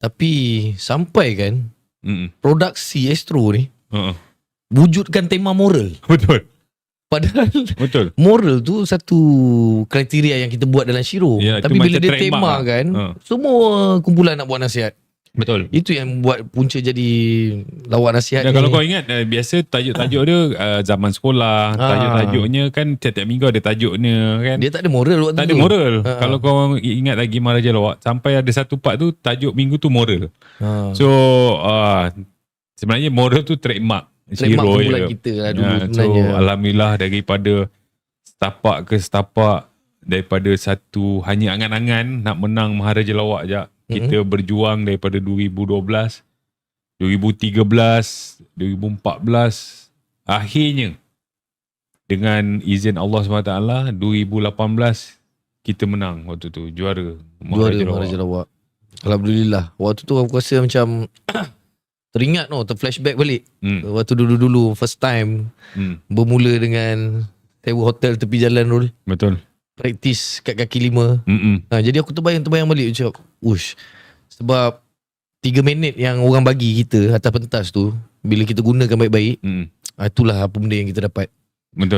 Tapi sampai kan produksi Astro ni wujudkan tema moral. Betul. Padahal Betul. moral tu satu kriteria yang kita buat dalam Shiro. Ya, tapi bila dia tema kan, semua kumpulan nak buat nasihat. Betul. Itu yang buat punca jadi lawak nasihat dan ni. Kalau kau ingat, biasa tajuk-tajuk dia zaman sekolah, tajuk-tajuknya kan tiap-tiap minggu ada tajuknya kan. Dia tak ada moral waktu tak tu. ada moral. Kalau kau ingat lagi Maharaja Lawak, sampai ada satu part tu tajuk minggu tu moral. So sebenarnya moral tu trademark Shiro kumpulan kita lah dulu sebenarnya. So alhamdulillah daripada setapak ke setapak, daripada satu hanya angan-angan nak menang Maharaja Lawak je, kita berjuang daripada 2012, 2013, 2014, akhirnya dengan izin Allah SWT 2018 kita menang waktu tu, juara Maharaja Lawak. Alhamdulillah. Waktu tu aku rasa macam teringat terflashback balik. Waktu dulu-dulu first time bermula dengan sewa hotel tepi jalan Rul. Betul. Praktis kat kaki 5. Jadi aku terbayang balik macam sebab 3 minit yang orang bagi kita atas pentas tu, bila kita gunakan baik-baik, itulah apa benda yang kita dapat. Betul.